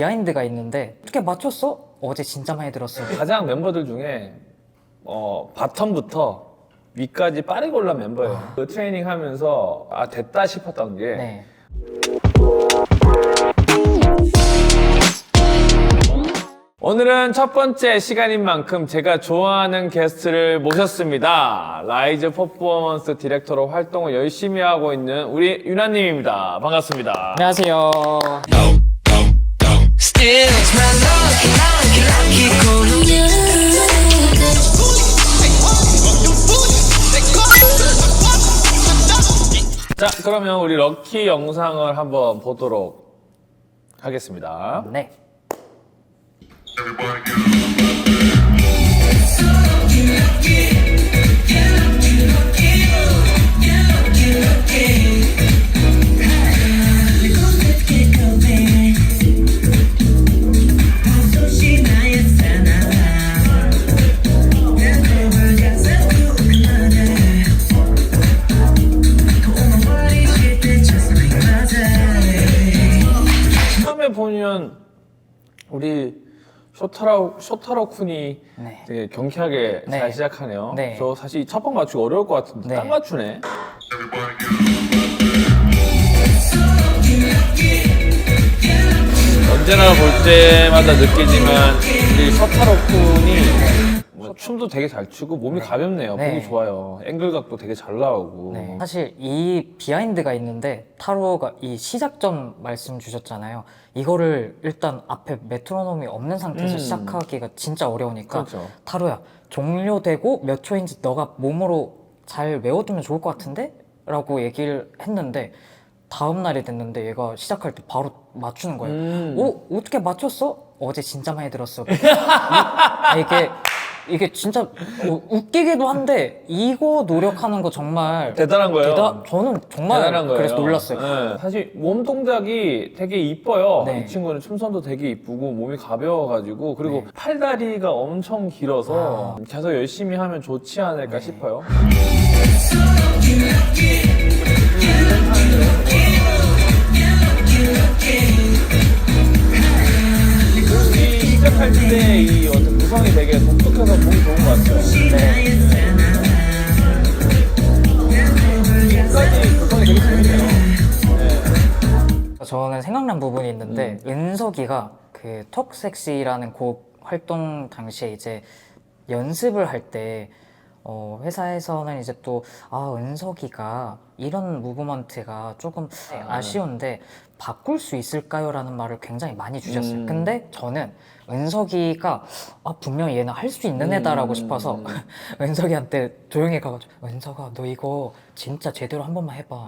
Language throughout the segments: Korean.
비하인드가 있는데 어떻게 맞췄어? 어제 진짜 많이 들었어요. 가장 멤버들 중에 바텀부터 위까지 빠르게 올라온 멤버예요. 그 트레이닝 하면서 됐다 싶었던 게 네. 오늘은 첫 번째 시간인 만큼 제가 좋아하는 게스트를 모셨습니다. 라이즈 퍼포먼스 디렉터로 활동을 열심히 하고 있는 우리 유나님입니다. 반갑습니다. 안녕하세요. Still it's my lucky 자, 그러면 우리 럭키 영상을 한번 보도록 하겠습니다. 네. 처음에 보면 우리 쇼타로 쿤이 네. 되게 경쾌하게 네. 잘 시작하네요. 네. 저 사실 첫 번 맞추기 어려울 것 같은데 네. 딱 맞추네. 언제나 볼 때마다 느끼지만 우리 쇼타로 쿤이 춤도 되게 잘 추고 몸이 가볍네요. 네. 보기 좋아요. 앵글각도 되게 잘 나오고. 네. 사실 이 비하인드가 있는데 타로가 이 시작점 말씀 주셨잖아요. 이거를 일단 앞에 메트로놈이 없는 상태에서 시작하기가 진짜 어려우니까 그렇죠. 타로야 종료되고 몇 초인지 너가 몸으로 잘 외워두면 좋을 것 같은데? 라고 얘기를 했는데 다음 날이 됐는데 얘가 시작할 때 바로 맞추는 거예요. 어떻게 맞췄어? 어제 진짜 많이 들었어. 이게 진짜 웃기기도 한데 이거 노력하는 거 정말 대단한 거예요. 저는 정말 대단한 거예요. 그래서 놀랐어요. 네. 사실 몸 동작이 되게 이뻐요. 네. 이 친구는 춤선도 되게 이쁘고 몸이 가벼워가지고 그리고 팔다리가 엄청 길어서 계속 열심히 하면 좋지 않을까 싶어요. 이 시작할 때 이 어떤 구성이 되게 독특해서 보기 좋은 것 같아요. 지금까지 구성이 되게 재밌네요. 저는 생각난 부분이 있는데 은석이가 그 톡섹시라는 곡 활동 당시에 이제 연습을 할 때 회사에서는 이제 또 은석이가 이런 무브먼트가 조금 아쉬운데 바꿀 수 있을까요? 라는 말을 굉장히 많이 주셨어요. 근데 저는 은석이가 분명히 얘는 할 수 있는 애다라고 싶어서 은석이한테 조용히 가가지고 은석아 너 이거 진짜 제대로 한 번만 해봐.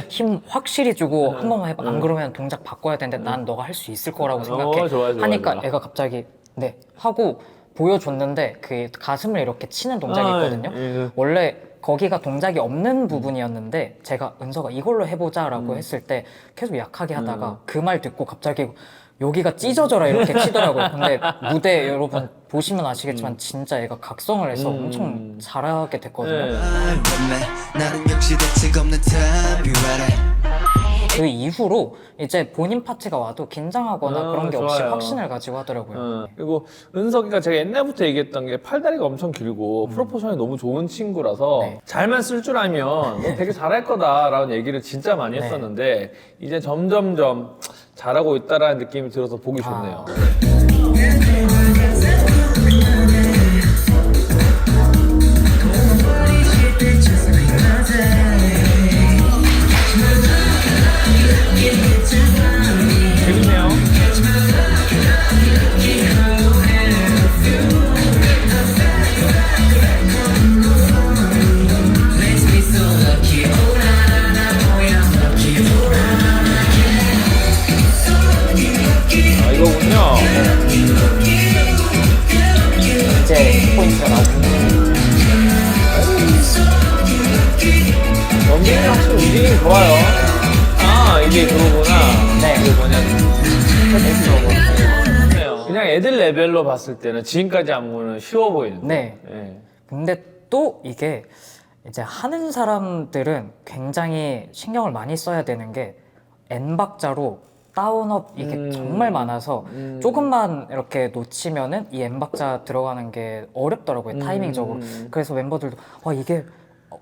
힘 확실히 주고 한 번만 해봐. 안 그러면 동작 바꿔야 되는데 난 너가 할 수 있을 거라고 생각해. 좋아, 하니까 좋아. 애가 갑자기 네 하고 보여줬는데 그 가슴을 이렇게 치는 동작이 있거든요. 원래 거기가 동작이 없는 부분이었는데 제가 은서가 이걸로 해보자 라고 했을 때 계속 약하게 하다가 그 말 듣고 갑자기 여기가 찢어져라 이렇게 치더라고요. 근데 무대 여러분 보시면 아시겠지만 진짜 애가 각성을 해서 엄청 잘하게 됐거든요. 네. 나는 역시 대책 없는 타입이라 그 이후로 이제 본인 파트가 와도 긴장하거나 그런 게 없이 좋아요. 확신을 가지고 하더라고요. 그리고 은석이가 제가 옛날부터 얘기했던 게 팔다리가 엄청 길고 프로포션이 너무 좋은 친구라서 네. 잘만 쓸 줄 알면 너 되게 잘할 거다라는 얘기를 진짜 많이 네. 했었는데 이제 점점점 잘하고 있다라는 느낌이 들어서 보기 좋네요. 재밌네요. 이거군요. 이제 포인트가 나오고 연기는 확실히 움직임이 좋아요. 이게 그거구나. 네. 이게 뭐냐. 그냥 애들 레벨로 봤을 때는 지금까지 안무는 쉬워 보이는데. 네. 네. 근데 또 이게 이제 하는 사람들은 굉장히 신경을 많이 써야 되는 게 N박자로 다운업 이게 정말 많아서 조금만 이렇게 놓치면은 이 N박자 들어가는 게 어렵더라고요, 타이밍적으로. 그래서 멤버들도 이게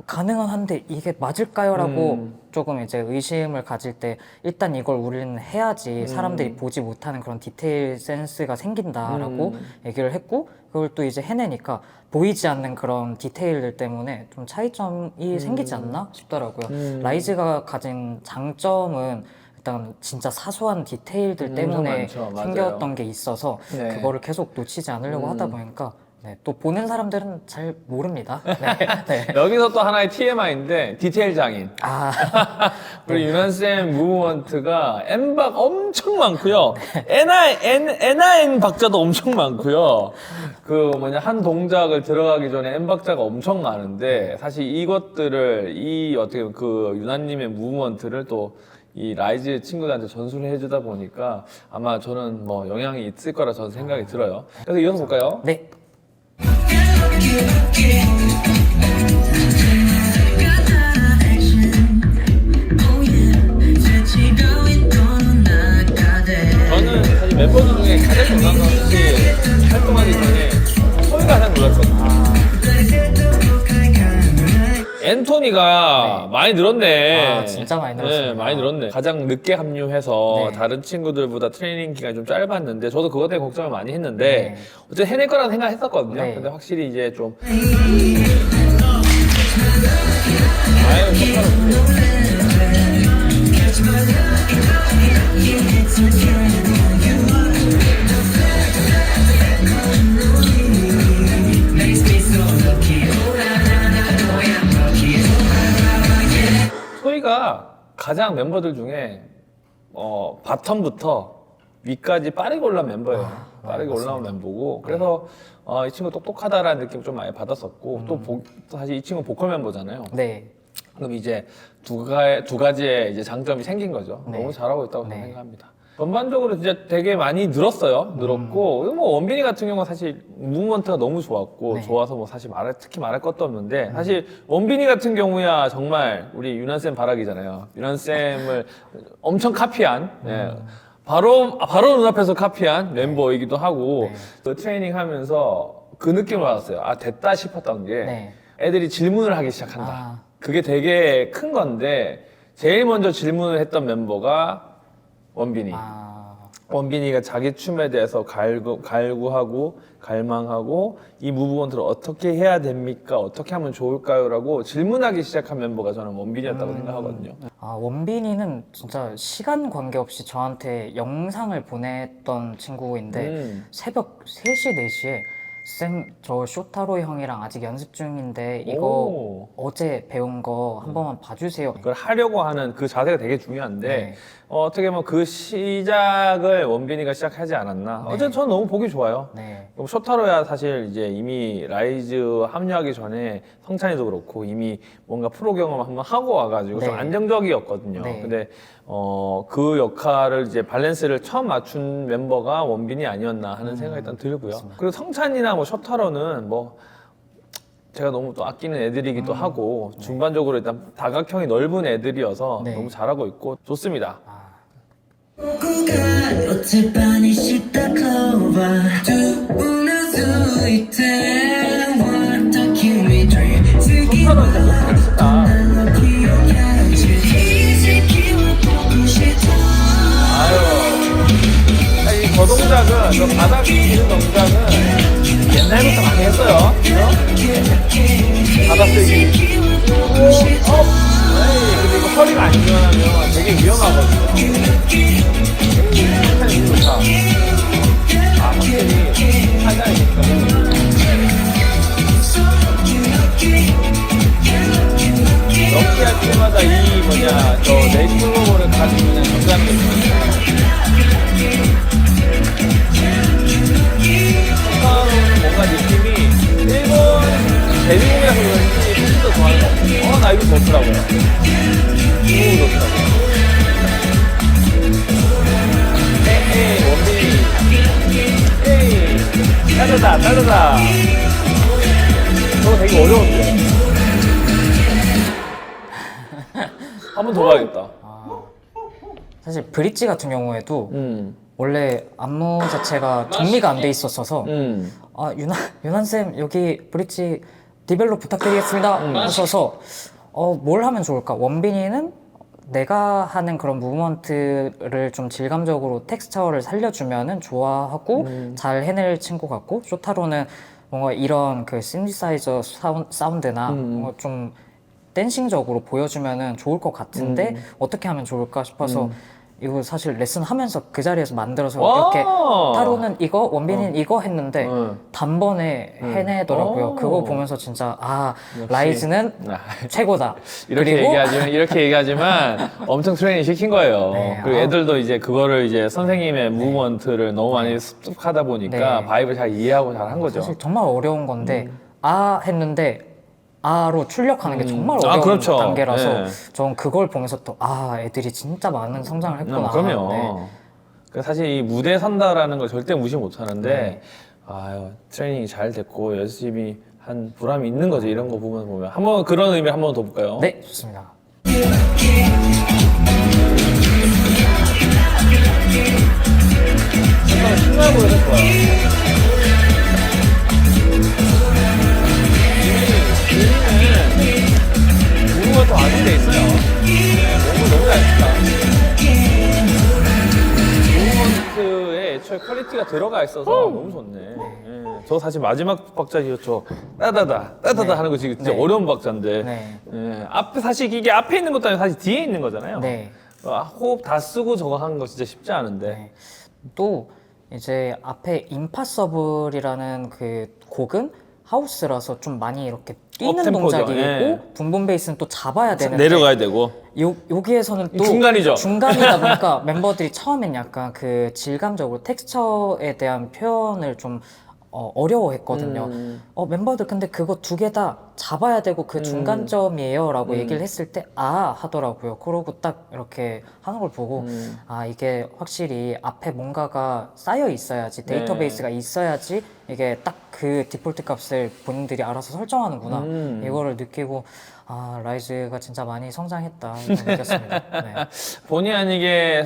가능은 한데 이게 맞을까요? 라고 조금 이제 의심을 가질 때 일단 이걸 우리는 해야지 사람들이 보지 못하는 그런 디테일 센스가 생긴다라고 얘기를 했고, 그걸 또 이제 해내니까 보이지 않는 그런 디테일들 때문에 좀 차이점이 생기지 않나 싶더라고요. 라이즈가 가진 장점은 일단 진짜 사소한 디테일들 때문에 많죠. 맞아요. 생겼던 게 있어서 네. 그거를 계속 놓치지 않으려고 하다 보니까 네, 또 보는 사람들은 잘 모릅니다. 네, 네. 여기서 또 하나의 TMI인데 디테일 장인. 우리 유난쌤 무브먼트가 N박 엄청 많고요. N 박자도 엄청 많고요. 그 한 동작을 들어가기 전에 N 박자가 엄청 많은데 사실 이것들을 어떻게 보면 그 유난님의 무브먼트를 또 이 라이즈 친구들한테 전수를 해주다 보니까 아마 저는 뭐 영향이 있을 거라 저는 생각이 들어요. 그래서 이어서 볼까요? 네. 저는 사실 멤버들 중에 가장 놀란 건 사실 활동하기 전에 소희가 가장 놀랐거든요. 앤토니가 많이 늘었네. 진짜 많이 늘었습니다. 네, 많이 늘었네. 가장 늦게 합류해서 네. 다른 친구들보다 트레이닝 기간이 좀 짧았는데 저도 그것 때문에 걱정을 많이 했는데 어쨌든 해낼 거라는 생각 했었거든요. 네. 근데 확실히 이제 좀 아유, 소희가 가장 멤버들 중에 바텀부터 위까지 빠르게 올라온 멤버예요. 빠르게 올라온 멤버고 그래서 이 친구 똑똑하다라는 느낌 좀 많이 받았었고 또 사실 이 친구 보컬 멤버잖아요. 네. 그럼 이제 두 가지의 이제 장점이 생긴 거죠. 네. 너무 잘하고 있다고 저는 네. 생각합니다. 전반적으로 진짜 되게 많이 늘었어요. 늘었고 뭐 원빈이 같은 경우는 사실 무브먼트가 너무 좋았고 네. 좋아서 뭐 사실 특히 말할 것도 없는데 사실 원빈이 같은 경우야 정말 우리 유난쌤 바라기잖아요. 유난쌤을 엄청 카피한 바로 눈앞에서 카피한 멤버이기도 하고 네. 그 트레이닝 하면서 그 느낌을 받았어요. 아 됐다 싶었던 게 네. 애들이 질문을 하기 시작한다. 아. 그게 되게 큰 건데 제일 먼저 질문을 했던 멤버가 원빈이. 원빈이가 자기 춤에 대해서 갈구하고 갈망하고 이 무브먼트를 어떻게 해야 됩니까? 어떻게 하면 좋을까요? 라고 질문하기 시작한 멤버가 저는 원빈이었다고 생각하거든요. 원빈이는 진짜 시간 관계없이 저한테 영상을 보냈던 친구인데 새벽 3시, 4시에 쌤, 저 쇼타로 형이랑 아직 연습 중인데 이거 오. 어제 배운 거 한 번만 봐주세요. 그걸 하려고 하는 그 자세가 되게 중요한데 네. 어떻게 보면 그 시작을 원빈이가 시작하지 않았나. 어쨌든 저는 너무 보기 좋아요. 네. 그럼 쇼타로야 사실 이제 이미 라이즈 합류하기 전에 성찬이도 그렇고 이미 뭔가 프로 경험 한번 하고 와가지고 좀 네. 안정적이었거든요. 네. 근데 그 역할을 이제 밸런스를 처음 맞춘 멤버가 원빈이 아니었나 하는 생각이 일단 들고요. 그리고 성찬이나 뭐 쇼타로는 뭐 제가 너무 또 아끼는 애들이기도 하고 중반적으로 일단 다각형이 넓은 애들이어서 네. 너무 잘하고 있고 좋습니다. 「お手羽にした顔はうなずいて割った君と次は驚きをキャッチ奇跡を起こした」 아유, 이 동작은 저 바닥 치는 동작은 옛날부터 많이 했어요. 그죠? 바닥 쓰기. 근데 이거 허리가 안 유연하면 되게 위험하거든요. 상당히 좋다. 확실히 하자니까. 럭키 할 때마다 저 네이클로버를 가지면 정답이 있어요. 뭔가 느낌이 일본 대리공이라서 그런지 훨씬 더 좋아하는 것 같아요. 나 이거 좋더라고요. 이거 좋더라고요. 에이, 원빈이. 에이, 따르다. 저거 되게 어려운데. 한 번 더 가야겠다. 사실 브릿지 같은 경우에도 음. 원래 안무 자체가 정리가 안 돼 있었어서 아 유난 쌤 여기 브릿지 디벨롭 부탁드리겠습니다 하셔서 뭘 하면 좋을까? 원빈이는 내가 하는 그런 무브먼트를 좀 질감적으로 텍스처를 살려주면은 좋아하고 잘 해낼 친구 같고, 쇼타로는 뭔가 이런 그 신디사이저 사운드나 뭔가 좀 댄싱적으로 보여주면은 좋을 것 같은데 어떻게 하면 좋을까 싶어서 이거 사실 레슨 하면서 그 자리에서 만들어서 이렇게 타로는 이거, 원빈이는 이거 했는데 단번에 해내더라고요. 오. 그거 보면서 진짜 역시. 라이즈는 최고다. 이렇게 그리고 얘기하지만 엄청 트레이닝 시킨 거예요. 네, 그리고 아. 애들도 이제 그거를 이제 선생님의 무브먼트를 너무 많이 습득하다 보니까 네. 바이브를 잘 이해하고 잘 한 거죠. 사실 정말 어려운 건데 했는데 아로 출력하는 게 정말 아, 어려운 그렇죠. 단계라서 네. 전 그걸 보면서 또 애들이 진짜 많은 성장을 했구나. 그럼요. 네. 그 사실 이 무대에 선다라는 걸 절대 무시 못 하는데 네. 아유, 트레이닝이 잘 됐고 열심히 한 보람이 있는 거죠. 이런 거 보면 한번 그런 의미를 한번 더 볼까요? 네, 좋습니다. 약간 신나고 그럴 거야. 무브가 더 아는 데 있어요. 너무 잘 했다. 무브먼트에 애초에 퀄리티가 들어가 있어서 너무 좋네. 예. 저 사실 마지막 박자이었죠. 따다다 하는 거 지금 진짜 네. 어려운 박자인데. 네. 예. 앞에 사실 이게 앞에 있는 것도 아니고 사실 뒤에 있는 거잖아요. 네. 호흡 다 쓰고 저거 하는 거 진짜 쉽지 않은데. 네. 또 이제 앞에 임파서블이라는 그 곡은 하우스라서 좀 많이 이렇게 뛰는 업템포죠. 동작이고 예. 붐붐 베이스는 또 잡아야 되는데 내려가야 되고. 여기에서는 또 중간이죠. 중간이다 보니까 멤버들이 처음엔 약간 그 질감적으로 텍스처에 대한 표현을 좀 어려워했거든요. 멤버들 근데 그거 두 개 다 잡아야 되고 그 중간점이에요라고 얘기를 했을 때 하더라고요. 그러고 딱 이렇게 하는 걸 보고 이게 확실히 앞에 뭔가가 쌓여 있어야지 데이터베이스가 있어야지 이게 딱 그 디폴트 값을 본인들이 알아서 설정하는구나 이거를 느끼고 라이즈가 진짜 많이 성장했다 이걸 느꼈습니다. 네. 본의 아니게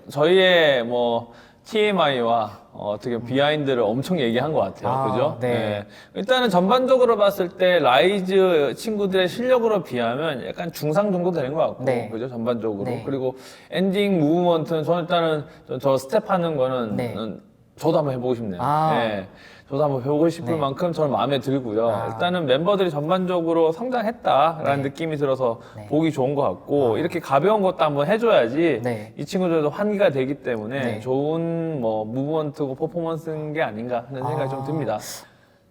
저희의 뭐 TMI와 어떻게 비하인드를 엄청 얘기한 것 같아요. 그죠? 네. 일단은 전반적으로 봤을 때 라이즈 친구들의 실력으로 비하면 약간 중상 정도 되는 것 같고, 네. 그죠? 전반적으로. 네. 그리고 엔딩 무브먼트는 저는 일단은 저 스텝 하는 거는 네. 저도 한번 해보고 싶네요. 네. 저도 한번 배우고 싶을 네. 만큼 저는 마음에 들고요. 일단은 멤버들이 전반적으로 성장했다라는 느낌이 들어서 보기 좋은 것 같고, 이렇게 가벼운 것도 한번 해줘야지 네. 이 친구들도 환기가 되기 때문에 네. 좋은 뭐 무브먼트고 퍼포먼스인 게 아닌가 하는 생각이 좀 듭니다.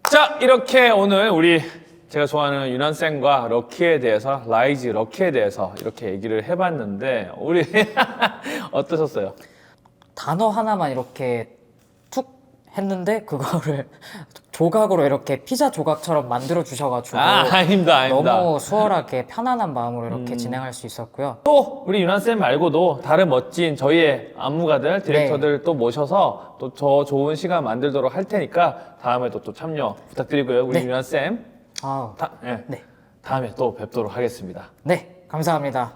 자, 이렇게 오늘 제가 좋아하는 유난쌤과 럭키에 대해서, 라이즈 럭키에 대해서 이렇게 얘기를 해봤는데, 우리 어떠셨어요? 단어 하나만 이렇게 툭 했는데 그거를 조각으로 이렇게 피자 조각처럼 만들어 주셔가지고 아닙니다. 너무 수월하게 편안한 마음으로 이렇게 진행할 수 있었고요. 또 우리 유난쌤 말고도 다른 멋진 저희의 안무가들, 디렉터들 또 모셔서 또 더 좋은 시간 만들도록 할 테니까 다음에도 또 참여 부탁드리고요. 우리 네. 유난쌤 네. 다음에 또 뵙도록 하겠습니다. 네, 감사합니다.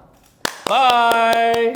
바이!